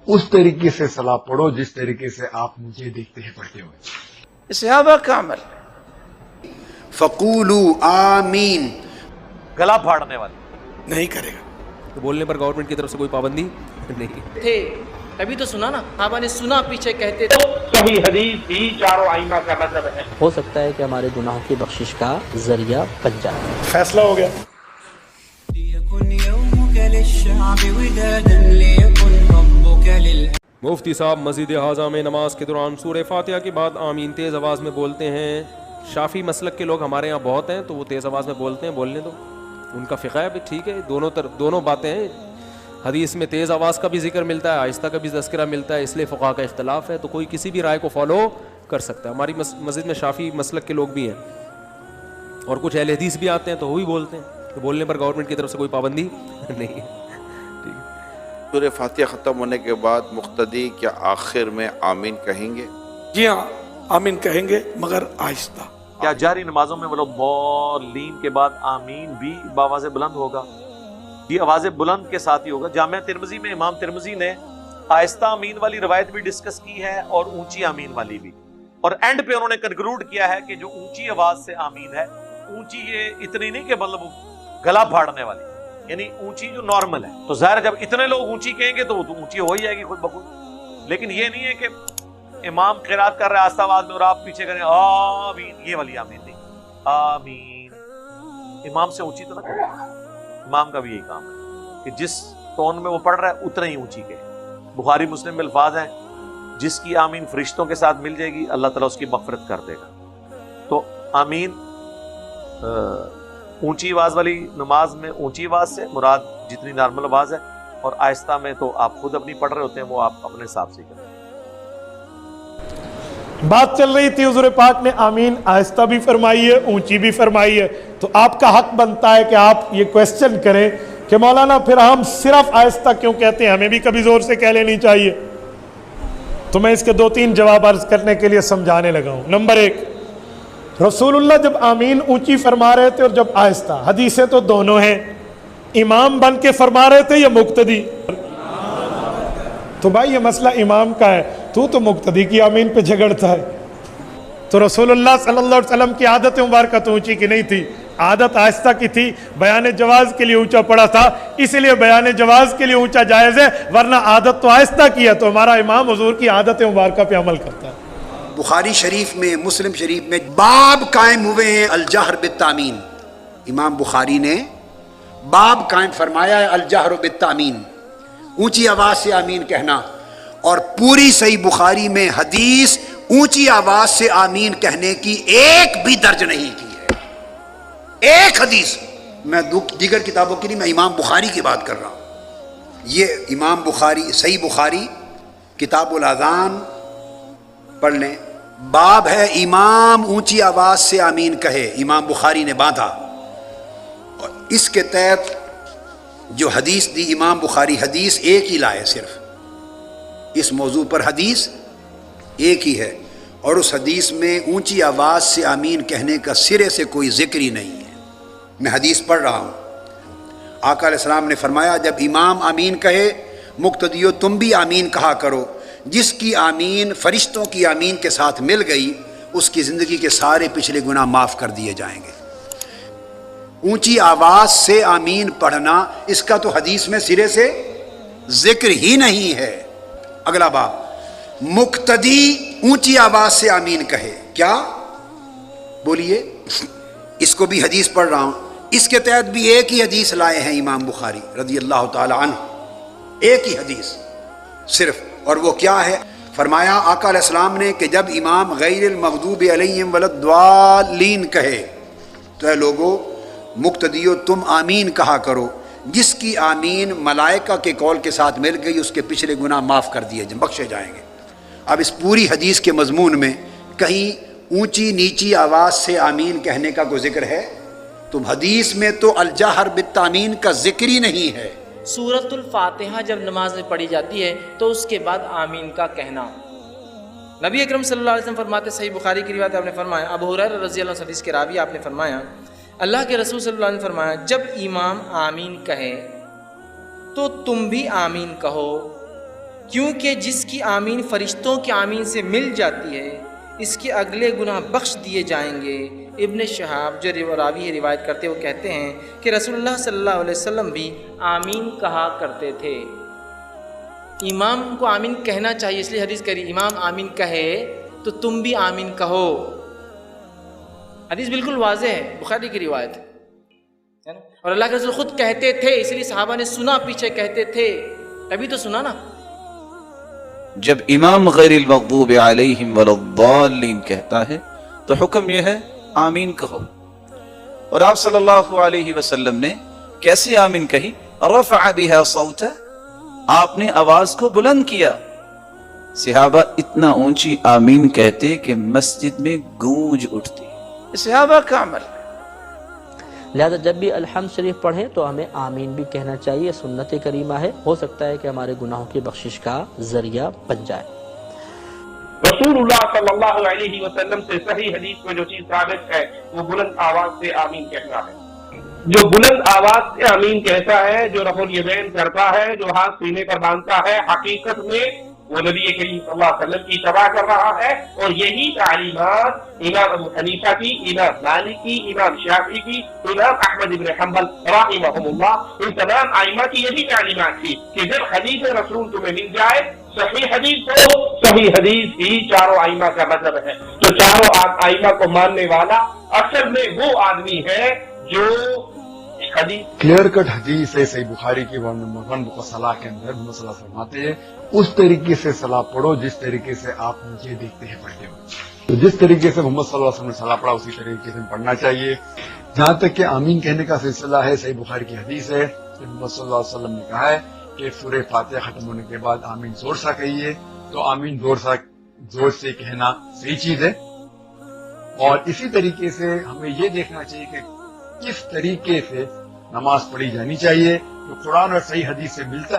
उस तरीके से सलाह पढ़ो जिस तरीके से आप मुझे देखते हैं पढ़ते हुए। सहाबा का अमल। फकूलू आमीन, गला फाड़ने वाली नहीं करेगा। तो बोलने पर गवर्नमेंट की तरफ से कोई पाबंदी नहीं थे, तभी तो सुना ना, साहबा ने सुना पीछे कहते थे। सही हदीस ही चारों आइमा का मतलब है। हो सकता है कि हमारे गुनाहों की बख्शिश का जरिया बन जाए। फैसला हो गया। मुफ्ती साहब मस्जिद हाजा में नमाज के दौरान सूरह फातिहा के बाद आमीन तेज़ आवाज़ में बोलते हैं। शाफी मसलक के लोग हमारे यहाँ बहुत हैं, तो वो तेज़ आवाज़ में बोलते हैं, बोलने दो, उनका फ़िक़्ह है, ठीक है। दोनों बातें हैं। हदीस में तेज़ आवाज़ का भी जिक्र मिलता है, आहिस्ता का भी तज़किरा मिलता है, इसलिए फ़ुक़हा का इख्तलाफ है, तो कोई किसी भी राय को फॉलो कर सकता है। हमारी मस्जिद में शाफी मसलक के लोग भी हैं और कुछ अहले हदीस भी आते हैं, तो वो भी बोलते हैं। तो बोलने पर गवर्नमेंट की तरफ से कोई पाबंदी नहीं है। सूरह फातिहा ख़त्म होने के बाद मुक़्तदी क्या आखिर में आमीन कहेंगे? जी हाँ, आमीन कहेंगे, मगर आहिस्ता। क्या जारी नमाजों में मतलब बॉलीन के बाद आमीन भी बावाज़ बुलंद होगा? ये आवाज़ बुलंद के साथ ही होगा। जामिया तिरमिज़ी में इमाम तिरमिज़ी ने आहिस्ता आमीन वाली रवायत भी डिस्कस की है और ऊंची आमीन वाली भी, और एंड पे उन्होंने कंक्लूड किया है कि जो ऊंची आवाज़ से आमीन है, ऊंची ये इतनी नहीं कि मतलब गला फाड़ने वाली, यानी ऊंची जो नॉर्मल है, तो ज़ाहिर जब इतने लोग ऊंची कहेंगे तो वो तो ऊंची हो ही जाएगी खुद बखुद। लेकिन ये नहीं है कि इमाम क़िराअत कर रहे हैं आस्ता आवाज़ में और आप पीछे करें आमीन, ये वाली आमीन नहीं। आमीन इमाम से ऊंची तो ना करें। इमाम का भी यही काम है कि जिस टोन में वो पढ़ रहा है उतना ही ऊंची के। बुखारी मुस्लिम में अल्फाज हैं, जिसकी आमीन फरिश्तों के साथ मिल जाएगी अल्लाह ताला उसकी मग़फ़िरत कर देगा। तो आमीन ऊंची आवाज़ वाली नमाज में ऊंची आवाज़ से मुराद जितनी नॉर्मल आवाज़ है, और आहिस्ता में तो आप खुद अपनी पढ़ रहे होते हैं, वो आप अपने हिसाब से करें। बात चल रही थी, हुज़ूर पाक ने आमीन आहिस्ता भी फरमाई है, ऊंची भी फरमाई है, तो आपका हक बनता है कि आप ये क्वेश्चन करें कि मौलाना फिर हम सिर्फ आहिस्ता क्यों कहते हैं, हमें भी कभी जोर से कह लेनी चाहिए। तो मैं इसके 2-3 जवाब अर्ज करने के लिए समझाने लगा हूं। नंबर 1, रसूलुल्लाह जब आमीन ऊंची फरमा रहे थे और जब आहिस्ता, हदीसें तो दोनों हैं, इमाम बन के फरमा रहे थे या मुक्तदी? तो भाई ये मसला इमाम का है, तू तो मुक्तदी की आमीन पे झगड़ता है। तो रसूलुल्लाह सल्लल्लाहु अलैहि वसल्लम की आदत मुबारक तो ऊंची की नहीं थी, आदत आहिस्ता की थी। बयान जवाज के लिए ऊंचा पड़ा था, इसलिए बयान जवाज के लिए ऊंचा जायज़ है, वरना आदत तो आहिस्ता की है। तो हमारा इमाम हुजूर की आदत मुबारक पे अमल करता है। बुखारी शरीफ में, मुस्लिम शरीफ में बाब कायम हुए हैं अल जहर बित्तामीन। इमाम बुखारी ने बाब कायम फरमाया है अल जहर बित्तामीन, ऊंची आवाज से आमीन कहना। और पूरी सही बुखारी में हदीस ऊंची आवाज से आमीन कहने की एक भी दर्ज नहीं की है, एक हदीस। मैं दीगर किताबों की नहीं, मैं इमाम बुखारी की बात कर रहा हूं। ये इमाम बुखारी, सही बुखारी किताबुल अज़ान पढ़ लें, बाब है इमाम ऊंची आवाज से आमीन कहे, इमाम बुखारी ने बांधा। और इसके तहत जो हदीस दी इमाम बुखारी, हदीस एक ही लाए, सिर्फ इस मौजू पर हदीस एक ही है, और उस हदीस में ऊंची आवाज से आमीन कहने का सिरे से कोई जिक्र ही नहीं है। मैं हदीस पढ़ रहा हूं। आका अलैहिस्सलाम ने फरमाया, जब इमाम आमीन कहे, मुक्तदियो तुम भी आमीन कहा करो। जिसकी आमीन फरिश्तों की आमीन के साथ मिल गई, उसकी ज़िंदगी के सारे पिछले गुनाह माफ़ कर दिए जाएंगे। ऊंची आवाज़ से आमीन पढ़ना, इसका तो हदीस में सिरे से जिक्र ही नहीं है। अगला बाब, मुक्तदी ऊंची आवाज़ से आमीन कहे, क्या बोलिए? इसको भी हदीस पढ़ रहा हूँ। इसके तहत भी एक ही हदीस लाए हैं इमाम बुखारी रज़ी अल्लाह ताला अन्हु, एक ही हदीस सिर्फ। और वो क्या है? फरमाया आका अलैहिस्सलाम ने कि जब इमाम गैरिल मग़दूबि अलैहिम वलद्दालीन कहे, तो है लोगों, मुक्तदियो तुम आमीन कहा करो। जिसकी आमीन मलाइका के कौल के साथ मिल गई, उसके पिछले गुनाह माफ़ कर दिए, बख्शे जाएंगे। अब इस पूरी हदीस के मजमून में कहीं ऊंची नीची आवाज़ से आमीन कहने का कोई जिक्र है? तो हदीस में तो अल जहर बित्तामीन का जिक्र ही नहीं है। सूरतुल फातिहा जब नमाज में पढ़ी जाती है तो उसके बाद आमीन का कहना। नबी अकरम सल्लल्लाहु अलैहि वसल्लम फरमाते, सही बुखारी की रिवायत आपने फरमाया, अबू हुरैरा रज़ी अल्लाह अन्हु हदीस के रावी आपने फरमाया, अल्लाह के रसूल सल्लल्लाहु अलैहि वसल्लम ने फरमाया, जब इमाम आमीन कहे तो तुम भी आमीन कहो। کیونکہ جس کی آمین فرشتوں کی آمین سے مل جاتی ہے اس کے اگلے گناہ بخش دیے جائیں گے۔ ابن شہاب جو راوی روایت کرتے وہ کہتے ہیں کہ رسول اللہ صلی اللہ علیہ وسلم بھی آمین کہا کرتے تھے۔ امام کو آمین کہنا چاہیے، اس لیے حدیث کری امام آمین کہے تو تم بھی آمین کہو۔ حدیث بالکل واضح ہے، بخاری کی روایت ہے نا، اور اللہ کے رسول خود کہتے تھے، اس لیے صحابہ نے سنا پیچھے کہتے تھے، تبھی تو سنا نا۔ جب امام غیر المغضوب علیہم ولا الضالین کہتا ہے تو حکم یہ ہے آمین کہو۔ اور آپ صلی اللہ علیہ وسلم نے کیسے آمین کہی؟ رفع بها صوتا، آپ نے آواز کو بلند کیا۔ صحابہ اتنا اونچی آمین کہتے کہ مسجد میں گونج اٹھتی، صحابہ کا عمل۔ لہذا جب بھی الحمد شریف پڑھیں تو ہمیں آمین بھی کہنا چاہیے، سنت کریمہ ہے، ہو سکتا ہے کہ ہمارے گناہوں کی بخشش کا ذریعہ بن جائے۔ رسول اللہ صلی اللہ علیہ وسلم سے صحیح حدیث میں جو چیز ثابت ہے وہ بلند آواز سے آمین کہنا ہے۔ جو بلند آواز سے آمین کہتا ہے، جو رفع الیدین کرتا ہے، جو ہاتھ سینے پر باندھتا ہے، حقیقت میں وہ نبی کریم صلی اللہ علیہ وسلم کی اتباع کر رہا ہے، اور یہی تعلیمات امام ابو حنیفہ کی، امام مالک کی، امام شافعی کی، امام احمد بن حنبل رحمہم اللہ، ان تمام ائمہ کی یہی تعلیمات تھی کہ جب حدیث رسول تمہیں مل جائے صحیح حدیث ہو، صحیح حدیث ہی چاروں ائمہ کا مذہب ہے۔ تو چاروں ائمہ کو ماننے والا اصل میں وہ آدمی ہے جو کلیئر کٹ حدیث ہے صحیح بخاری کی 1 صلاح کے اندر محمد صلی اللہ علیہ وسلم فرماتے ہیں اس طریقے سے صلاح پڑھو جس طریقے سے آپ مجھے دیکھتے ہیں پڑھتے ہوئے۔ تو جس طریقے سے محمد صلی اللہ علیہ وسلم نے صلاح پڑھا اسی طریقے سے پڑھنا چاہیے۔ جہاں تک کہ آمین کہنے کا سلسلہ ہے، صحیح بخاری کی حدیث ہے کہ محمد صلی اللہ علیہ وسلم نے کہا ہے کہ سورہ فاتحہ ختم ہونے کے بعد آمین زور سا کہیے، تو آمین زور سے کہنا صحیح چیز ہے۔ اور اسی طریقے سے ہمیں یہ دیکھنا چاہیے کہ کس طریقے سے نماز پڑھی جانی چاہیے، جو قرآن اور صحیح حدیث سے ملتا ہے۔